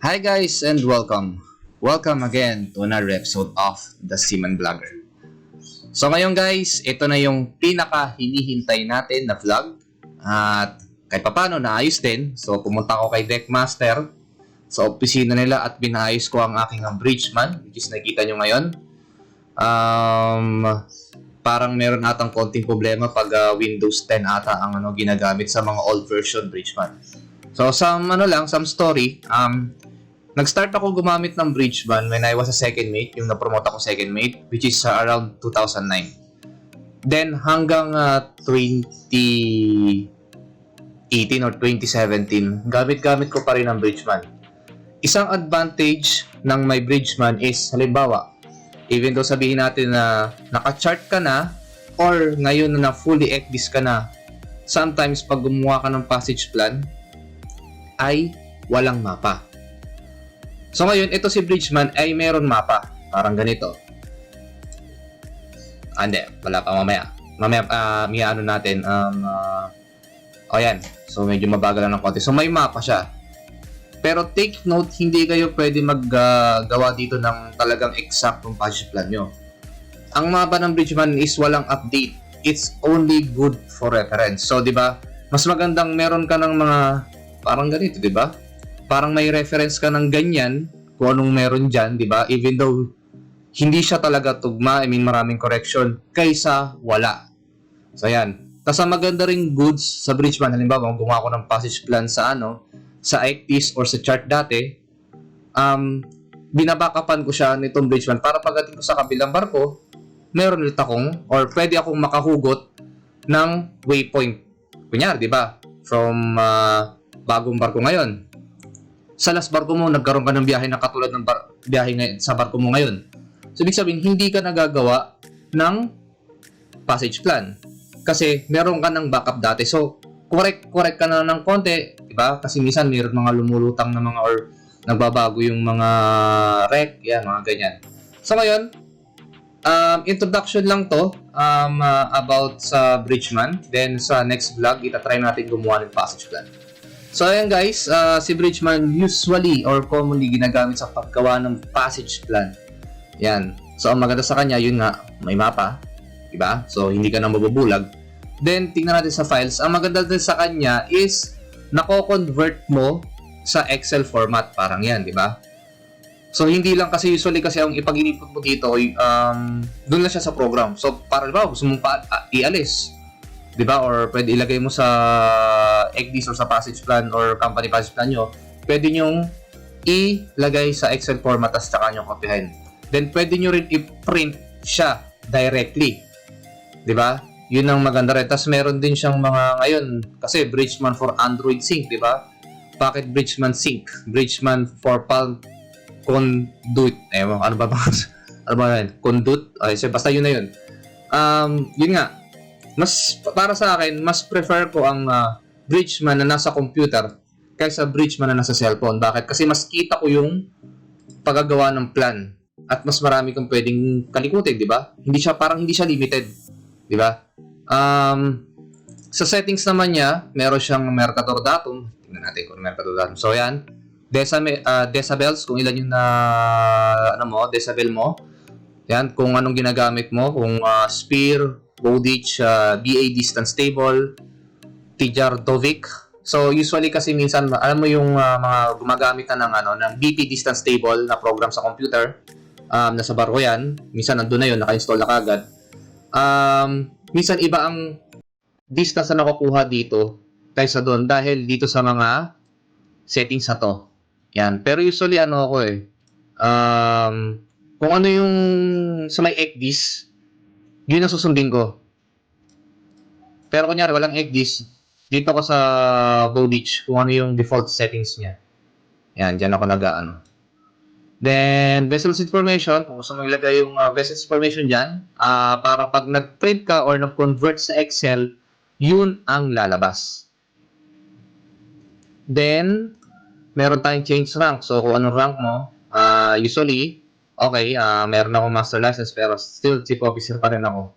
Hi guys and welcome. Welcome again to another episode of The Seaman Vlogger. So ngayon guys, ito na yung pinaka hinihintay natin na vlog. At kahit papano naayos din. So pumunta ako kay Deckmaster sa opisina nila at pinaayos ko ang aking bridgeman, which is nakita nyo ngayon. Parang meron atang konting problema pag Windows 10 ata ang ginagamit sa mga old version bridgeman. So some story, nag-start ako gumamit ng bridgeman when I was a second mate, yung na-promote ako second mate, which is around 2009. Then hanggang 2018 or 2017, gamit ko pa rin ang bridgeman. Isang advantage ng my bridgeman is, halimbawa, even though sabihin natin na naka-chart ka na or ngayon na fully ekdis ka na, sometimes pag gumawa ka ng passage plan ay walang mapa. So ngayon, ito si bridgeman ay meron mapa. Parang ganito. Hindi, wala pa mamaya. May ano natin. Ayan. So medyo mabagal lang ng konti. So may mapa siya. Pero take note, hindi kayo pwede maggawa dito ng talagang exactong passage plan nyo. Ang mapa ng bridgeman is walang update. It's only good for reference. So, di ba? Mas magandang meron ka ng mga parang ganito, di ba? Parang may reference ka ng ganyan kung anong meron dyan, di ba? Even though hindi siya talaga tugma, maraming correction, kaysa wala. So, ayan. Tapos ang maganda ring goods sa bridgeman, halimbawa, kung gumawa ko ng passage plan sa sa ICTs or sa chart dati, binabackupan ko siya nitong bridgeman para pagdating ko sa kabilang barko, meron ulit akong, or pwede akong makahugot ng waypoint. Kunyari, di ba? From bagong barko ngayon. Sa last barko mo, nagkaroon ka ng biyahe na katulad ng biyahe sa barko mo ngayon. So, ibig sabihin, hindi ka nagagawa ng passage plan. Kasi, meron ka ng backup dati. So, correct ka na ng konti, diba? Kasi minsan, meron mga lumulutang na mga or nagbabago yung mga rec, yan, mga ganyan. So, ngayon, introduction lang to about sa bridgeman. Then, sa next vlog, itatry natin gumawa ng passage plan. So, ayan guys, si bridgeman usually or commonly ginagamit sa paggawa ng passage plan. Yan. So, ang maganda sa kanya, yun nga, may mapa. Diba? So, hindi ka na mabubulag. Then, tingnan natin sa files. Ang maganda din sa kanya is, nako-convert mo sa Excel format. Parang yan, diba? So, hindi lang kasi usually kasi ang ipag-input mo dito, doon lang siya sa program. So, para diba, gusto mong ialis. Diba? Or pwede ilagay mo sa ECDIS or sa passage plan or company passage plan nyo. Pwede nyong ilagay sa Excel format at saka nyo kopyahin. Then, pwede nyo rin i-print siya directly. Diba? Yun ang maganda rin. Tapos, meron din siyang mga ngayon, kasi Bridgeman for Android Sync, diba? Pocket Bridgeman Sync. Bridgeman for Palm Conduit. Ano ba yun? Conduit? Okay, so basta yun na yun. Yun nga. Para sa akin, mas prefer ko ang bridgeman na nasa computer kaysa bridgeman na nasa cellphone. Bakit? Kasi mas kita ko yung paggagawa ng plan. At mas marami kang pwedeng kalikutin, di ba? Hindi siya limited. Di ba? Sa settings naman niya, meron siyang Mercator Datum. Tingnan natin kung Mercator Datum. So, yan. Decibels, kung ilan yung decibel mo. Yan, kung anong ginagamit mo. Kung spear, Bowditch, BA distance table, TJAR Dovik. So usually kasi minsan alam mo yung mga gumagamit na ng BP distance table na program sa computer, nasa barko yan. Minsan nandoon na yun, naka-install na kagad. Minsan iba ang distance na nakukuha dito kaysa doon dahil dito sa mga settings na to. Yan. Pero usually kung ano yung sa may ECDIS, yun ang susundin ko. Pero kunyari, walang ECDIS, dito ako sa Bowditch kung ano yung default settings niya. Yan, dyan ako Then, vessels information, kung gusto mo ilagay yung vessels information dyan, para pag nag-print ka or nag-convert sa Excel, yun ang lalabas. Then, meron tayong change rank. So, kung anong rank mo, usually, okay, meron ako master license pero still chief officer pa rin ako.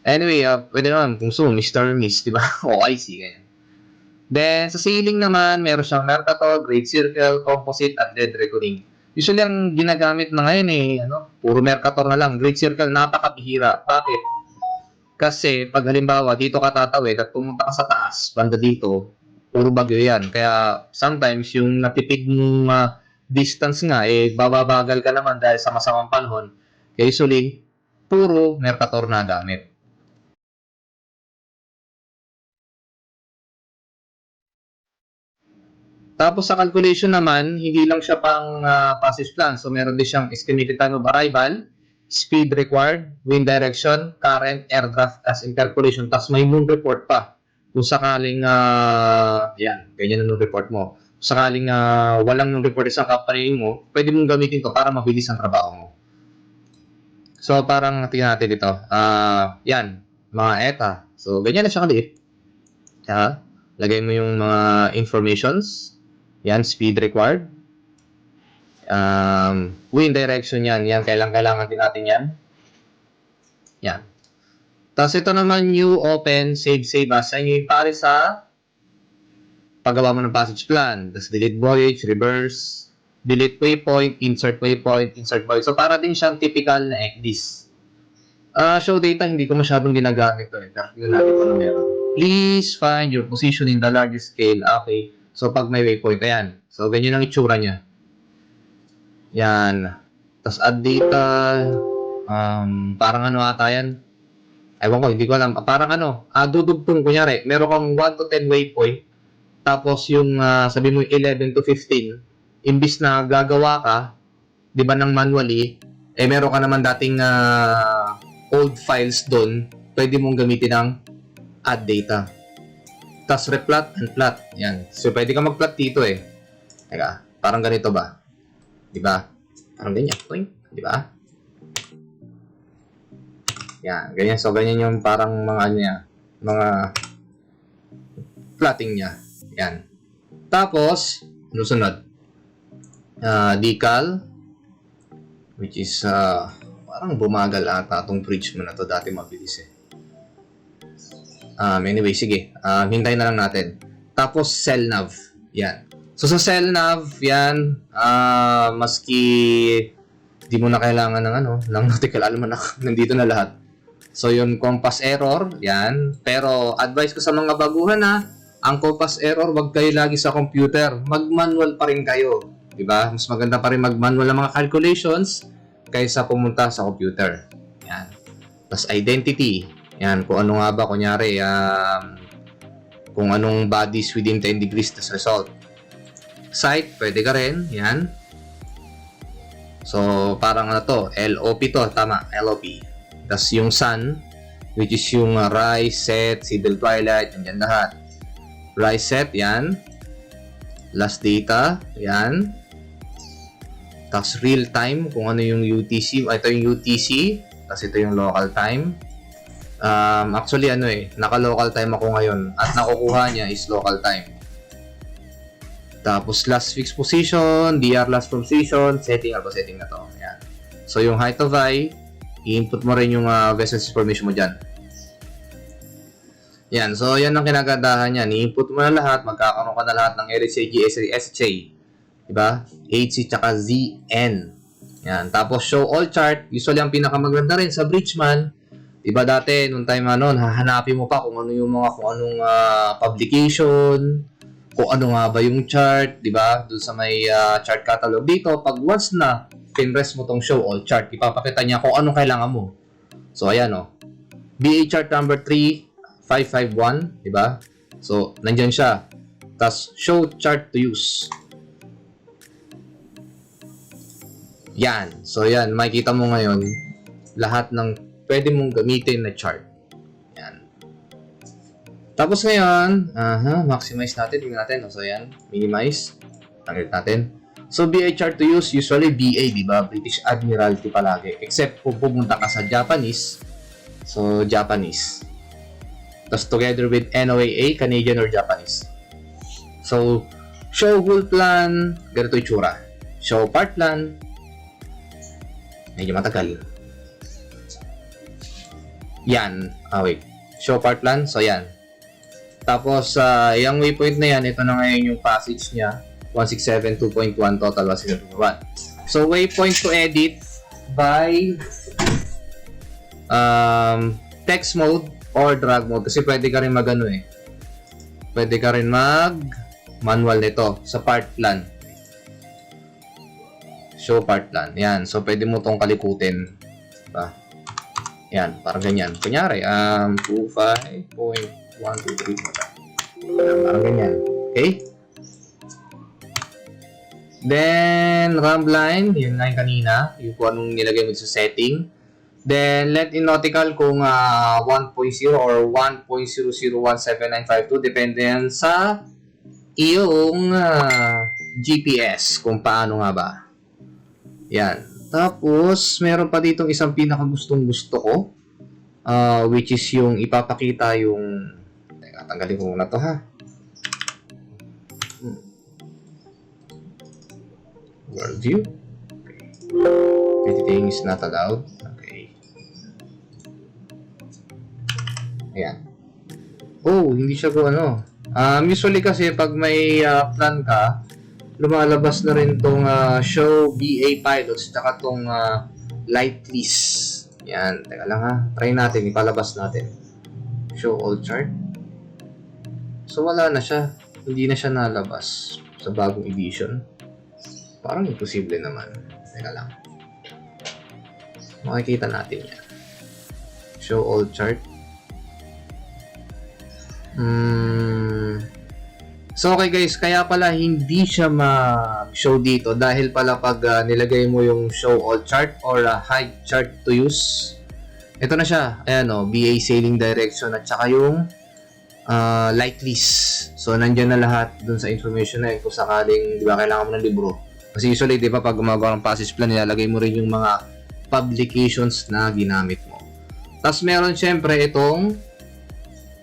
Anyway, pwede naman kung gusto mo, Mr. Miss, di ba? O IC, ganyan. Then, sa ceiling naman, meron siyang Mercator, Great Circle, Composite, at LED Recurring. Usually, ang ginagamit na ngayon puro Mercator na lang. Great Circle, napakabihira. Bakit? Kasi, pag halimbawa, dito ka tatawid at pumunta ka sa taas, banda dito, puro bagyo yan. Kaya, sometimes, yung natipid mong distance nga, bababagal ka naman dahil sa masamang panahon. Kaya usually, puro Mercator na gamit. Tapos sa calculation naman, hindi lang siya pang passage plan. So meron din siyang estimated time of arrival, speed required, wind direction, current, air draft as in calculation. Tapos may moon report pa. Kung sakaling, ganyan na yung report mo. Kung sakaling walang yung report sa company mo, pwede mong gamitin to para mabilis ang trabaho mo. So parang tingnan natin dito. Yan, mga ETA. So ganyan na siya kaliit. Lagay mo yung mga informations. Yan, speed required. Wind direction yan. Yan, kailangan din natin yan. Yan. Tapos ito naman, new, open, save as. Yan yung pare sa paggawa mo ng passage plan. Tapos delete voyage, reverse, delete waypoint, insert waypoint, insert voyage. So para din siyang typical na ECDIS. Show data, hindi ko masyadong ginagamit ito. Tingnan natin kung ano meron. Please find your position in the largest scale. Okay. So, pag may waypoint, ayan. So, ganyan ang itsura niya. Yan. Tapos, add data. Parang ano ata yan. Ewan ko, hindi ko alam. Parang dudugtong, kunyari, meron kang 1 to 10 waypoint. Tapos, yung, sabi mo, 11 to 15. Imbis na gagawa ka, di ba, ng manually, meron ka naman dating old files doon. Pwede mong gamitin ng add data. Tapos replat and plot. Yan. So, pwede ka mag-plot dito Teka, parang ganito ba? Diba? Parang ganyan. Diba? Yan. Ganyan. So, ganyan yung parang mga plotting niya. Yan. Tapos, ano sunod? Decal. Which is, parang bumagal ata itong bridge mo na to. Dati mabilis anyway, sige. Hintayin na lang natin. Tapos, cell nav. Yan. So, sa cell nav, yan, maski di mo na kailangan ng nautical, alam mo na, nandito na lahat. So, yun, compass error, yan. Pero, advice ko sa mga baguhan ang compass error, wag kayo lagi sa computer. Mag-manual pa rin kayo. Diba? Mas maganda pa rin mag-manual ang mga calculations kaysa pumunta sa computer. Yan. Tapos, identity. Yan, kung ano nga ba, kunyari, kung anong bodies within 10 degrees tas result. Site, pwede ka rin, yan. So, parang LOP to, tama, LOP. Tas yung sun, which is yung rise, set, middle, twilight, yan lahat. Rise, set, yan. Last data, yan. Tas real time, kung ano yung UTC, ito yung UTC, tas ito yung local time. Actually, naka-local time ako ngayon at nakukuha niya is local time. Tapos, last fixed position, DR last position, setting na to. Yan. So, yung height of eye, i-input mo rin yung vessels information mo dyan. Yan. So, yan ang kinagandahan niyan. I-input mo na lahat, magkakaroon ka na lahat ng LHA, GSA, SHA. Diba? HC tsaka ZN. Yan. Tapos, show all chart. Usually, ang pinakamaganda rin sa Bridgeman, diba dati, nung time hahanapin mo pa kung anong publication, kung ano nga ba yung chart, diba? Doon sa may chart catalog dito, pag once na pinrest mo tong show all chart, ipapakita niya kung anong kailangan mo. So, ayan BA chart number 3551, diba? So, nandyan siya. Tapos, show chart to use. Yan. So, yan. Makikita mo ngayon lahat ng pwede mong gamitin na chart. Yan. Tapos ngayon, maximize natin. Tingnan natin. So, yan. Minimize. Tanggal natin. So, BA chart to use, usually BA, di ba? British Admiralty palagi. Except kung pumunta ka sa Japanese. So, Japanese. Tapos, together with NOAA, Canadian or Japanese. So, show whole plan, ganito yung tsura. Show part plan, medyo matagal. Yan. Wait. Show part plan. So, yan. Tapos, yung waypoint na yan, ito na ngayon yung passage niya. 167.2.1 total was 1. So, waypoint to edit by text mode or drag mode. Kasi pwede ka rin mag-ano eh. Pwede ka rin mag-manual nito sa part plan. Show part plan. Yan. So, pwede mo itong kalikutin. Diba? Yan. Parang ganyan. Kunyari, 25.123. Yan. Parang ganyan. Okay? Then, RAM line. Yun nga yung kanina. Yung kung anong nilagay mo sa setting. Then, let in nautical kung 1.0 or 1.001795.2. Depende yan sa iyong GPS. Kung paano nga ba. Yan. Tapos, meron pa ditong isang pinakagustong gusto ko. Which is yung ipapakita yung... Teka, tanggalin ko muna to ha. World view. Okay. Editing is not allowed. Okay. Ayan. Oh, hindi siya ko ano. Usually kasi pag may plan ka, lumalabas na rin tong show BA pilots tsaka tong light list. Yan, teka lang ha. Try natin, ipalabas natin. Show all chart. So wala na siya. Hindi na siya nalabas sa bagong edition. Parang imposible naman. Teka lang. Makikita natin yan. Show all chart. So okay guys, kaya pala hindi siya ma-show dito dahil pala pag nilagay mo yung show all chart or hide chart to use, ito na siya, ayan o, BA sailing direction at saka yung light list. So nandyan na lahat dun sa information na yun kung sakaling, di ba, kailangan mo ng libro. Kasi usually, di ba, pag gumagawa ng passage plan, nilalagay mo rin yung mga publications na ginamit mo. Tapos meron syempre itong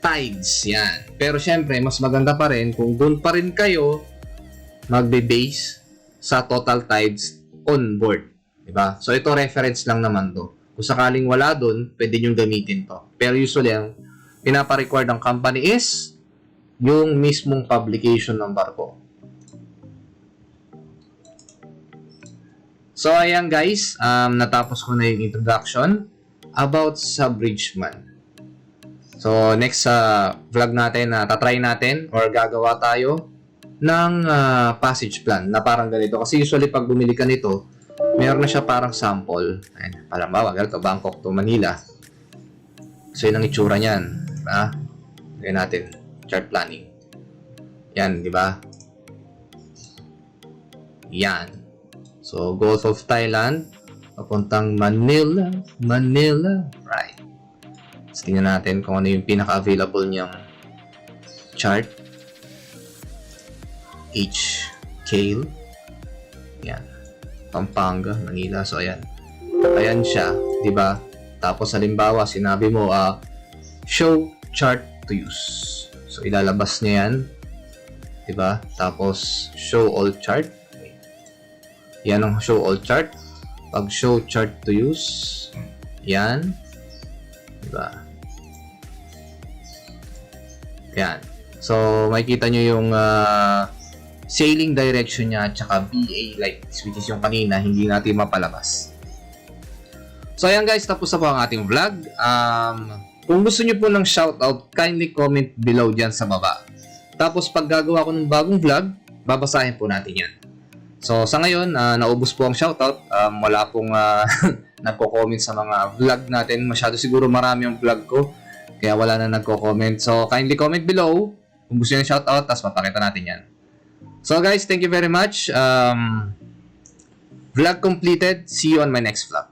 tides, yan. Pero syempre, mas maganda pa rin kung doon pa rin kayo magbe-base sa total tides on board. Diba? So, ito reference lang naman to. Kung sakaling wala doon, pwede nyo gamitin to. Pero usually, ang pinapa-record ng company is yung mismong publication ng barko. So, ayan guys, natapos ko na yung introduction about sa Bridgeman. So, next vlog natin, tatry natin or gagawa tayo ng passage plan na parang ganito. Kasi usually pag bumili ka nito, meron na siya parang sample. Ayan, palambawa, ganito, Bangkok to Manila. So, yun ang itsura niyan. Diba? Gawin natin, chart planning. Yan, di ba? Yan. So, Gulf of Thailand, papuntang Manila, right. So, tingnan natin kung ano yung pinaka-available niyang chart. H-Cale. Yan. Pampanga, Manila. So, ayan. Ayan siya, di ba? Tapos, halimbawa, sinabi mo, show chart to use. So, ilalabas niya yan. Di ba? Tapos, show all chart. Yan ang show all chart. Pag show chart to use, yan. Di ba? Yan. So, makikita nyo yung sailing direction niya at saka BA lights, which is yung kanina, hindi natin mapalabas. So, ayan guys, tapos na po ang ating vlog. Kung gusto nyo po ng shoutout, kindly comment below dyan sa baba. Tapos, pag gagawa ko ng bagong vlog, babasahin po natin yan. So, sa ngayon, naubos po ang shoutout. Wala pong nagko-comment sa mga vlog natin. Masyado siguro marami ang vlog ko. Kaya wala na nagko-comment. So, kindly comment below kung gusto nyo ng shoutout, tapos mapakita natin yan. So, guys, thank you very much. Vlog completed. See you on my next vlog.